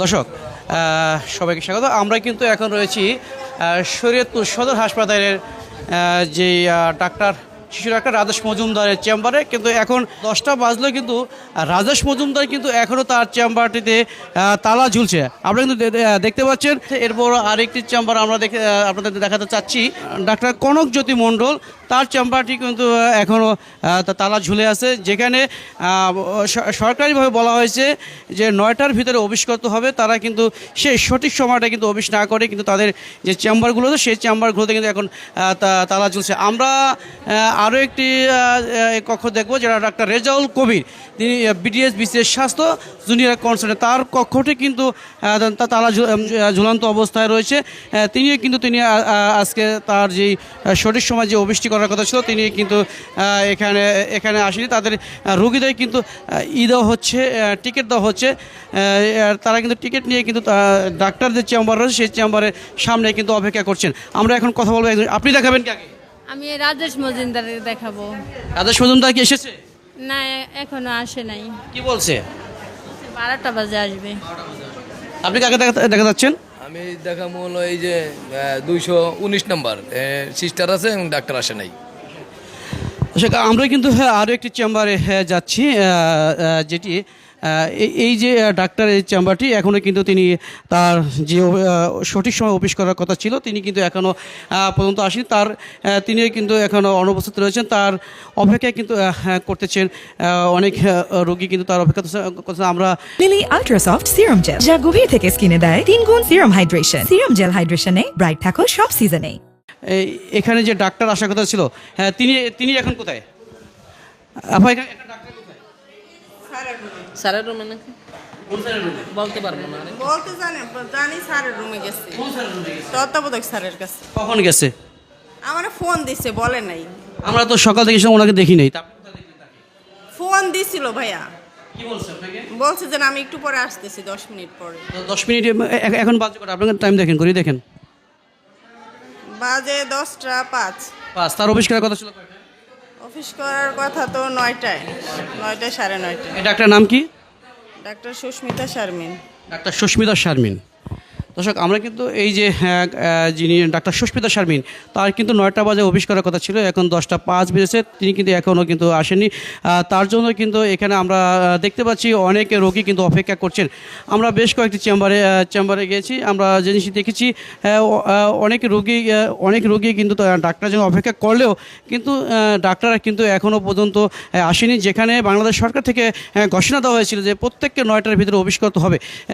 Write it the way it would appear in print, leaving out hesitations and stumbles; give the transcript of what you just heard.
দর্শক সবাইকে স্বাগত। আমরা কিন্তু এখন রয়েছি শরীয়তপুর সদর হাসপাতালের যে শিশু ডাক্তার রাজেশ মজুমদারের চেম্বারে। কিন্তু এখন 10টা বাজলেও কিন্তু রাজেশ মজুমদার কিন্তু এখনও তার চেম্বারটিতে তালা ঝুলছে। আপনারা কিন্তু দেখতে পাচ্ছেন। এরপর আরেকটি চেম্বার আমরা আপনাদের দেখাতে চাচ্ছি, ডাক্তার কনকজ্যোতি মণ্ডল, তার চেম্বারটি কিন্তু এখনও তালা ঝুলে আছে, যেখানে সরকারিভাবে বলা হয়েছে যে 9টার ভিতরে অফিস করতে হবে। তারা কিন্তু সেই সঠিক সময়টা কিন্তু অফিস না করে কিন্তু তাদের যে চেম্বারগুলো আছে সেই চেম্বারগুলোতে কিন্তু এখন তালা ঝুলছে। আমরা আরও একটি কক্ষ দেখবো, যেটা ডাক্তার রেজাউল কবির, তিনি বিডিএস বিসিএস স্বাস্থ্য জুনিয়র কনসালটেন্ট, তার কক্ষটি কিন্তু তালা ঝুলন্ত অবস্থায় রয়েছে। তিনি আজকে তার যেই সঠিক সময় যে অফিসটি করার কথা ছিল তিনি কিন্তু এখানে আসেনি। তাদের রোগীদের কিন্তু দেওয়া হচ্ছে, টিকিট দেওয়া হচ্ছে। তারা কিন্তু টিকিট নিয়ে কিন্তু ডাক্তার যে চেম্বার রয়েছে সেই চেম্বারের সামনে কিন্তু অপেক্ষা করছেন। আমরা এখন কথা বলবো। আপনি দেখাবেন কি আগে? আমি রাজেশ মজুমদারের দেখাবো। রাজেশ মজুমদার কি এসেছে? না, এখনো আসে নাই। কি বলছে? 12টা বাজে আসবে। আপনি কাকে দেখা যাচ্ছেন? আমি দেখাবো হলো এই যে 219 নম্বর সিস্টার আছে এবং ডাক্তার আসে নাই। আমরা কিন্তু আরও একটি চেম্বারে যাচ্ছি, যেটি এই যে ডাক্তারের চেম্বারটি এখনও কিন্তু তিনি তার যে সঠিক সময় অফিস করার কথা ছিল তিনি কিন্তু এখনও পর্যন্ত আসেনি। তিনি কিন্তু এখনও অনুপস্থিত রয়েছেন, তার অপেক্ষায় কিন্তু করতেছেন অনেক রোগী কিন্তু তার অপেক্ষা করছে। আমরা লিলি আল্ট্রাসফট সিরাম জেল, যা গভীর থেকে স্কিনে দেয় 3 গুণ সিরাম হাইড্রেশন। সিরাম জেল হাইড্রেশনে ব্রাইট থাকো সব সিজনে। এখানে যে ডাক্তার আসার কথা ছিল, তিনি এখন কোথায়? স্যারের রুমে নাকি বলতে পারবো না, বলতে জানি স্যারের রুমে গেছে, তত্ত্বাবধায়ক স্যারের কাছে। কখন গেছে? আমার ফোন দিছে, বলে নাই। আমরা তো সকাল থেকে ওনাকে দেখি নাই। ফোন দিছিল ভাইয়া, কি বলছে আপনাকে? বলছে যে আমি একটু পরে আসতেছি, 10 মিনিট পরে। 10 মিনিট এখন বাজে কটা? আপনার টাইম দেখেন, ঘড়ি দেখেন। বাজে 10টা 5। তার অফিস করার কথা ছিল কয়টা? অফিস করার কথা তো 9টায়, 9টা 9:30। এই ডাক্তার নাম কি? ডাক্তার সুস্মিতা শারমিন। ডাক্তার সুস্মিতা শারমিন। দর্শক, আমরা কিন্তু এই যে যিনি ডাক্তার সুস্মিতা শারমিন, তার কিন্তু 9টা বাজে অফিস করার কথা ছিল, এখন 10টা 5 বেজেছে, তিনি কিন্তু এখনও কিন্তু আসেননি। তার জন্য কিন্তু এখানে আমরা দেখতে পাচ্ছি অনেক রোগী কিন্তু অপেক্ষা করছেন। আমরা বেশ কয়েকটি চেম্বারে গিয়েছি, আমরা জিনিস দেখেছি অনেক রোগী কিন্তু ডাক্তার জন্য অপেক্ষা করলেও কিন্তু ডাক্তার কিন্তু এখনও পর্যন্ত আসেনি, যেখানে বাংলাদেশ সরকার থেকে ঘোষণা দেওয়া হয়েছিল যে প্রত্যেককে 9টার ভিতরে অফিস করতে হবে।